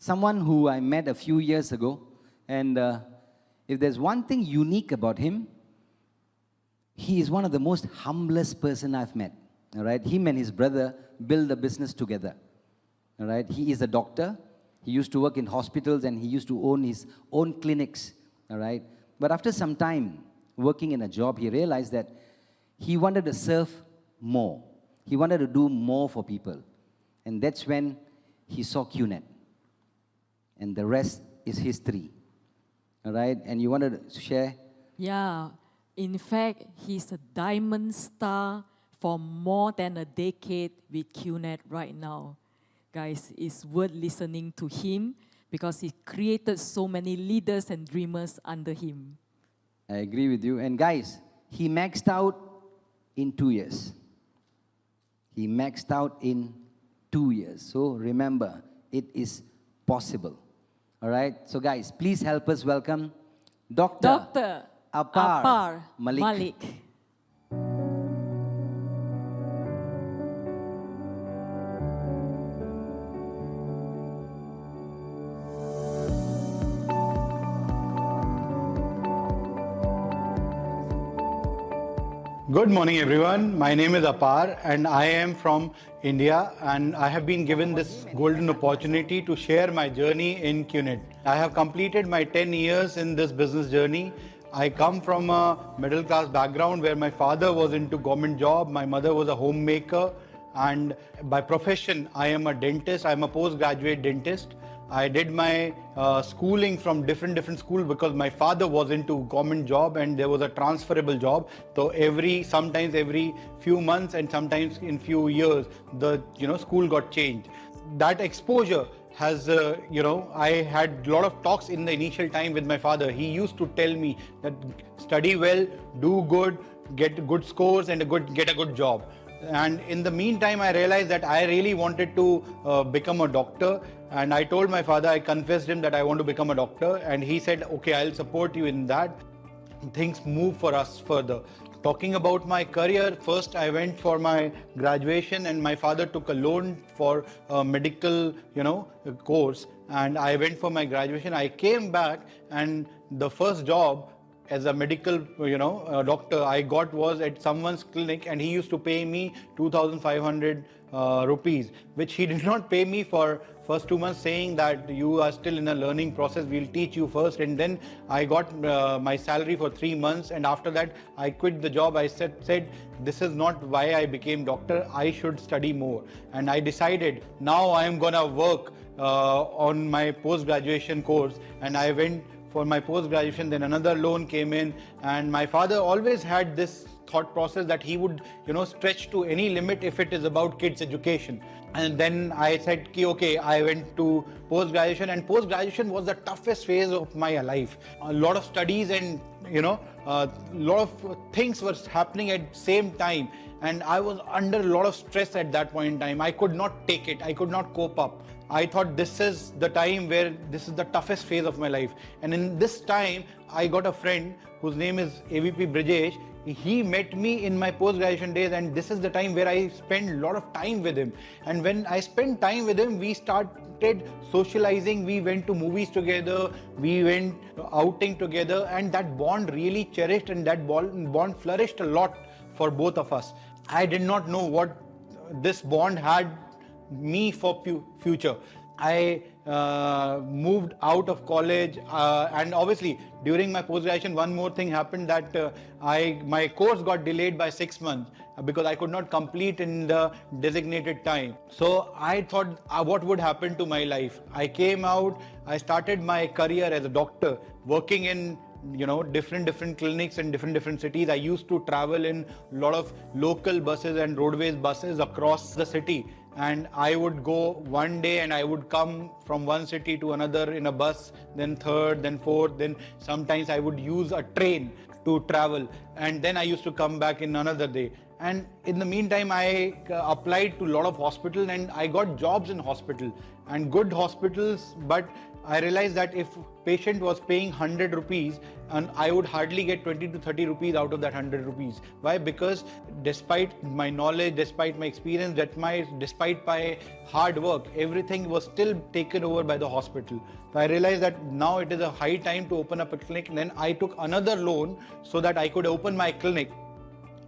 someone who I met a few years ago. And if there's one thing unique about him, he is one of the most humblest person I've met. All right, him and his brother build a business together. All right, he is a doctor. He used to work in hospitals and he used to own his own clinics. All right, but after some time working in a job, he realized that he wanted to serve more. He wanted to do more for people, and that's when he saw QNet, and the rest is history. All right, and you wanted to share? Yeah, in fact, he's a diamond star for more than a decade with QNet right now. Guys, it's worth listening to him because he created so many leaders and dreamers under him. I agree with you. And guys, he maxed out in 2 years. He maxed out in 2 years. So remember, it is possible. All right? So guys, please help us welcome Dr. Apaar Malik. Good morning everyone, my name is Apaar and I am from India, and I have been given this golden opportunity to share my journey in QNet. I have completed my 10 years in this business journey. I come from a middle class background where my father was into government job, my mother was a homemaker, and by profession I am a dentist. I am a postgraduate dentist. I did my schooling from different schools because my father was into government job and there was a transferable job. So sometimes every few months and sometimes in few years, the school got changed. That exposure has, I had a lot of talks in the initial time with my father. He used to tell me that study well, do good, get good scores and get a good job. And in the meantime, I realized that I really wanted to become a doctor. And I told my father, I confessed him that I want to become a doctor. And he said, okay, I'll support you in that. Things move for us further. Talking about my career, first I went for my graduation and my father took a loan for a medical, course. And I went for my graduation. I came back and the first job as a medical, doctor I got was at someone's clinic, and he used to pay me 2,500 rupees, which he did not pay me for first 2 months, saying that you are still in a learning process, we'll teach you first. And then I got my salary for 3 months, and after that I quit the job. I said this is not why I became doctor, I should study more. And I decided now I am gonna work on my post-graduation course, and I went for my post-graduation. Then another loan came in, and my father always had this thought process that he would stretch to any limit if it is about kids education. And then I said okay, I went to post-graduation, and post-graduation was the toughest phase of my life. A lot of studies and a lot of things were happening at same time, and I was under a lot of stress at that point in time. I could not take it, I could not cope up. I thought this is the time where this is the toughest phase of my life. And in this time, I got a friend whose name is AVP Brijesh. He met me in my post-graduation days, and this is the time where I spent a lot of time with him. And when I spent time with him, we started socializing. We went to movies together, we went outing together, and that bond really cherished, and that bond flourished a lot for both of us. I did not know what this bond had me for future. I moved out of college, and obviously during my post-graduation one more thing happened, that my course got delayed by 6 months because I could not complete in the designated time. So I thought what would happen to my life. I came out, I started my career as a doctor, working in different clinics in different cities. I used to travel in a lot of local buses and roadways buses across the city. And I would go one day and I would come from one city to another in a bus, then third, then fourth, then sometimes I would use a train to travel, and then I used to come back in another day. And in the meantime, I applied to a lot of hospitals and I got jobs in hospital. and good hospitals, but I realized that if patient was paying 100 rupees, and I would hardly get 20 to 30 rupees out of that 100 rupees. Why? Because despite my knowledge, despite my experience, despite my hard work, everything was still taken over by the hospital. So I realized that now it is a high time to open up a clinic. And then I took another loan so that I could open my clinic.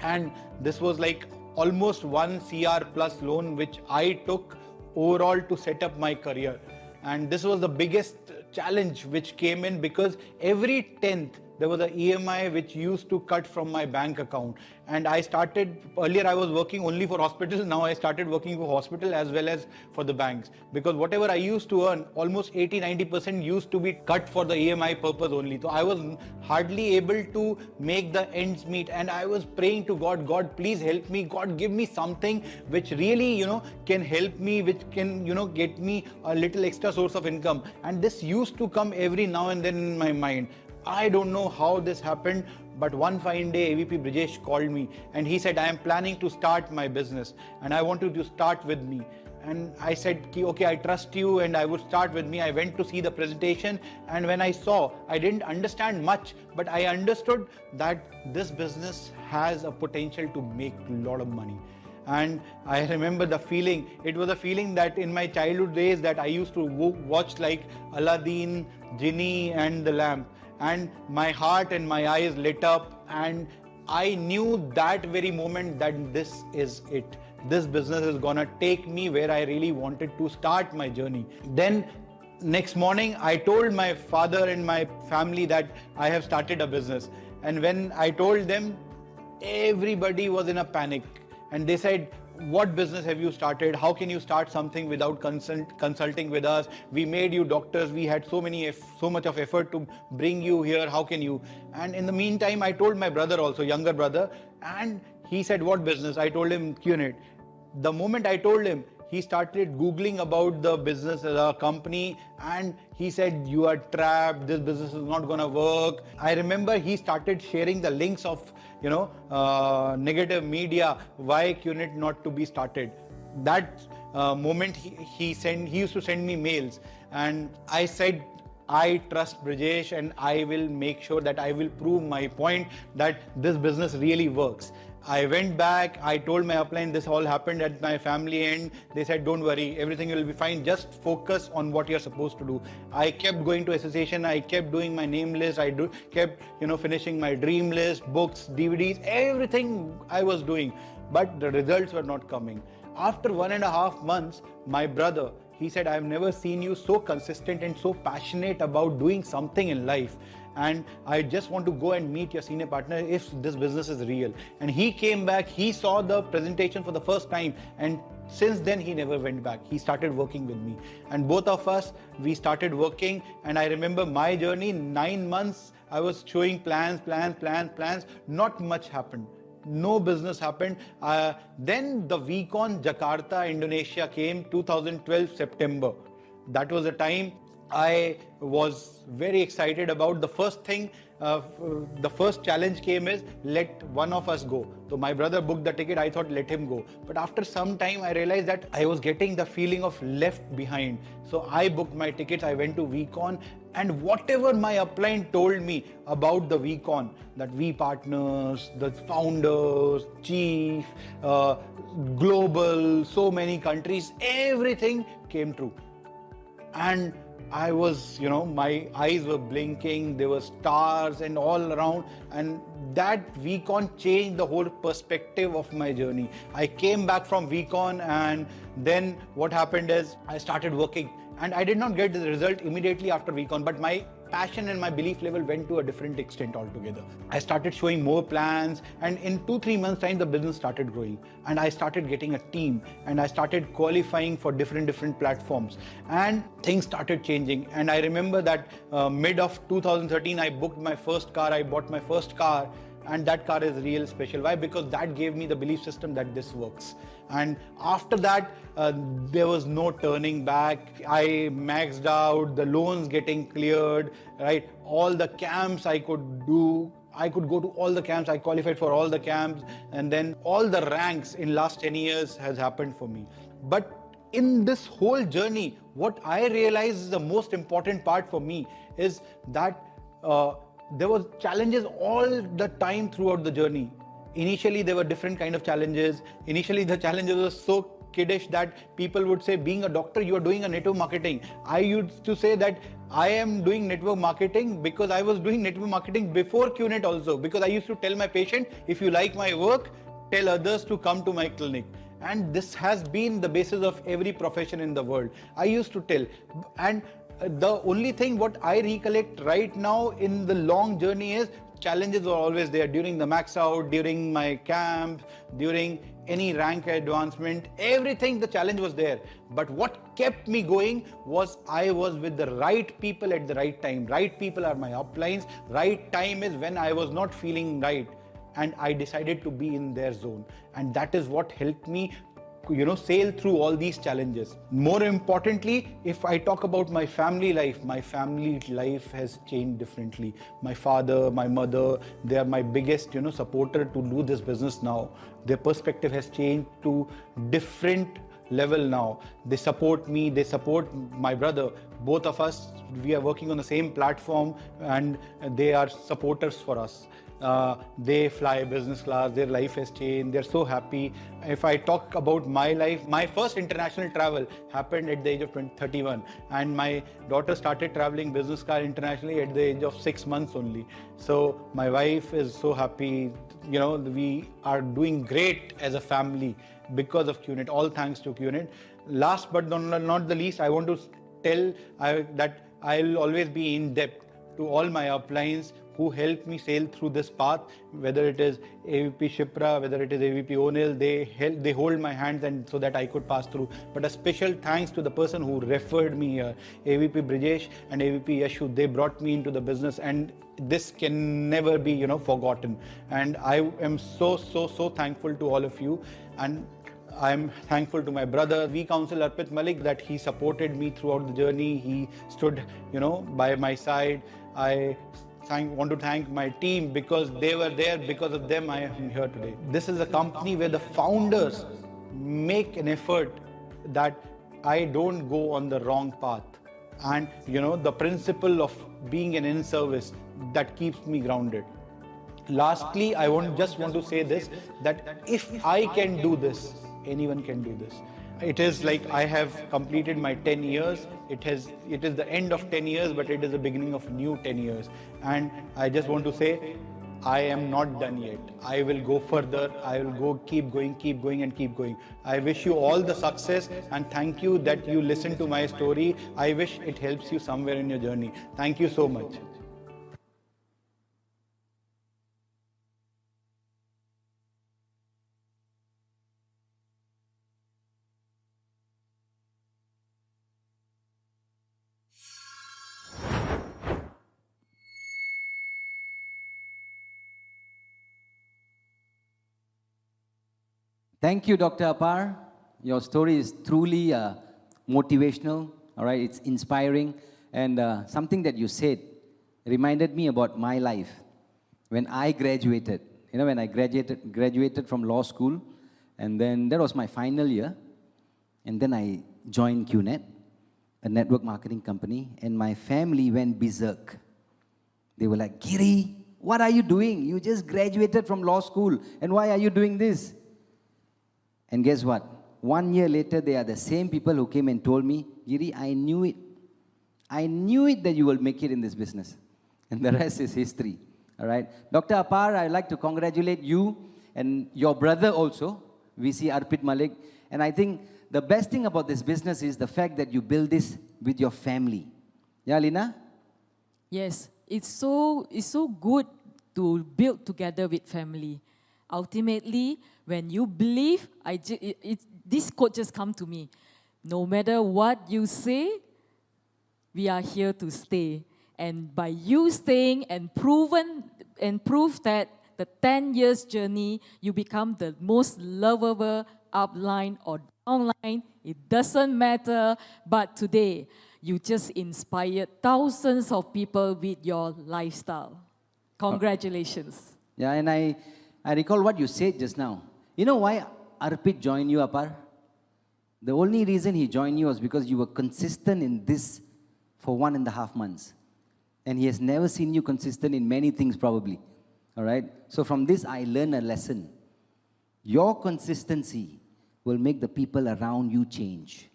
And this was like almost 1 CR plus loan which I took overall to set up my career. And this was the biggest challenge which came in, because every 10th there was an EMI which used to cut from my bank account. And I started, earlier I was working only for hospitals, now I started working for hospital as well as for the banks. Because whatever I used to earn, almost 80-90% used to be cut for the EMI purpose only. So I was hardly able to make the ends meet, and I was praying to God, God please help me, God give me something which really can help me, which can get me a little extra source of income. And this used to come every now and then in my mind. I don't know how this happened, but one fine day AVP Brijesh called me and he said, I am planning to start my business and I want you to start with me. And I said, okay, I trust you and I would start with me. I went to see the presentation, and when I saw, I didn't understand much, but I understood that this business has a potential to make a lot of money. And I remember the feeling, it was a feeling that in my childhood days that I used to watch like Aladdin, Genie and the Lamp. And my heart and my eyes lit up, and I knew that very moment that this is it. This business is gonna take me where I really wanted to start my journey. Then next morning, I told my father and my family that I have started a business. And when I told them, everybody was in a panic. And they said, what business have you started? How can you start something without consulting with us? We made you doctors. We had so much of effort to bring you here. How can you? And in the meantime, I told my brother also, younger brother, and he said, what business? I told him QNet. The moment I told him, he started Googling about the business, the company, and he said, you are trapped. This business is not going to work. I remember he started sharing the links of negative media, why QNet not to be started. That moment he used to send me mails, and I said, I trust Brijesh and I will make sure that I will prove my point that this business really works. I went back, I told my upline this all happened at my family end. They said, don't worry, everything will be fine. Just focus on what you're supposed to do. I kept going to association. I kept doing my name list. I kept finishing my dream list, books, DVDs, everything I was doing. But the results were not coming. After 1.5 months, my brother, he said, I've never seen you so consistent and so passionate about doing something in life. And I just want to go and meet your senior partner if this business is real. And he came back, he saw the presentation for the first time, and since then he never went back. He started working with me, and both of us, we started working. And I remember my journey, 9 months, I was showing plans, not much happened. No business happened. Then the VCon Jakarta, Indonesia came 2012 September. That was the time I was very excited about. The first thing, the first challenge came is let one of us go. So my brother booked the ticket. I thought let him go. But after some time, I realized that I was getting the feeling of left behind. So I booked my tickets. I went to VCon, and whatever my upline told me about the VCon, that V partners, the founders, chief, global, so many countries, everything came true. And I was, my eyes were blinking, there were stars and all around, and that VCon changed the whole perspective of my journey. I came back from VCon, and then what happened is I started working, and I did not get the result immediately after VCon, but my passion and my belief level went to a different extent altogether. I started showing more plans, and in 2-3 months time the business started growing, and I started getting a team, and I started qualifying for different platforms, and things started changing. And I remember that mid of 2013 I booked my first car, I bought my first car, and that car is real special. Why? Because that gave me the belief system that this works. And after that, there was no turning back. I maxed out, the loans getting cleared, right? All the camps I could do. I could go to all the camps. I qualified for all the camps. And then all the ranks in last 10 years has happened for me. But in this whole journey, what I realized is the most important part for me is that there was challenges all the time throughout the journey. Initially, there were different kind of challenges. Initially, the challenges were so kiddish that people would say, being a doctor, you are doing a network marketing. I used to say that I am doing network marketing because I was doing network marketing before QNet also, because I used to tell my patient, if you like my work, tell others to come to my clinic. And this has been the basis of every profession in the world. I used to tell. And the only thing what I recollect right now in the long journey is challenges were always there during the max out, during my camp, during any rank advancement, everything, the challenge was there. But what kept me going was I was with the right people at the right time. Right people are my uplines. Right time is when I was not feeling right. And I decided to be in their zone. And that is what helped me, sail through all these challenges. More importantly, if I talk about my family life has changed differently. My father, my mother, they are my biggest, supporter to do this business now. Their perspective has changed to different level now. They support me, they support my brother. Both of us, we are working on the same platform and they are supporters for us. They fly business class, their life has changed, they're so happy. If I talk about my life, my first international travel happened at the age of 31, and my daughter started traveling business class internationally at the age of 6 months only. So my wife is so happy. We are doing great as a family because of QNet, all thanks to QNet. Last but not the least, I want to tell that I'll always be in debt to all my uplines who helped me sail through this path, whether it is AVP Shipra, whether it is AVP Onil, they hold my hands and so that I could pass through. But a special thanks to the person who referred me here, AVP Brijesh and AVP Yashu. They brought me into the business, and this can never be, forgotten. And I am so thankful to all of you. And I'm thankful to my brother, V Council Apaar Malik, that he supported me throughout the journey. He stood, by my side. I want to thank my team because they were there. Because of them, I am here today. This is a company where the founders make an effort that I don't go on the wrong path. And, the principle of being an in-service, that keeps me grounded. Lastly, I just want to say this, that if I can do this, anyone can do this. It is like I have completed my 10 years. It is the end of 10 years, but it is the beginning of new 10 years. And I just want to say, I am not done yet. I will go further. I will keep going and keep going. I wish you all the success and thank you that you listen to my story. I wish it helps you somewhere in your journey. Thank you so much. Thank you, Dr. Apaar. Your story is truly motivational, all right? It's inspiring. And something that you said reminded me about my life. When I graduated, when I graduated from law school, and then that was my final year, and then I joined QNet, a network marketing company, and my family went berserk. They were like, Giri, what are you doing? You just graduated from law school, and why are you doing this? And guess what? 1 year later, they are the same people who came and told me, Giri, I knew it. I knew it that you will make it in this business. And the rest is history. All right? Dr. Apaar, I'd like to congratulate you and your brother also, VC Apaar Malik. And I think the best thing about this business is the fact that you build this with your family. Yeah, Lina? Yes, it's so good to build together with family. Ultimately, when you believe, this quote just come to me. No matter what you say, we are here to stay. And by you staying and prove that the 10 years journey, you become the most lovable upline or downline. It doesn't matter. But today, you just inspired thousands of people with your lifestyle. Congratulations. Yeah, and I recall what you said just now. You know why Arpit joined you, Apaar? The only reason he joined you was because you were consistent in this for 1.5 months. And he has never seen you consistent in many things, probably. All right? So from this, I learned a lesson. Your consistency will make the people around you change.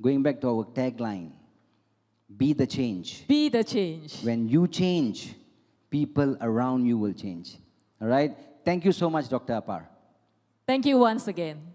Going back to our tagline, be the change. Be the change. When you change, people around you will change. All right? Thank you so much, Dr. Apaar. Thank you once again.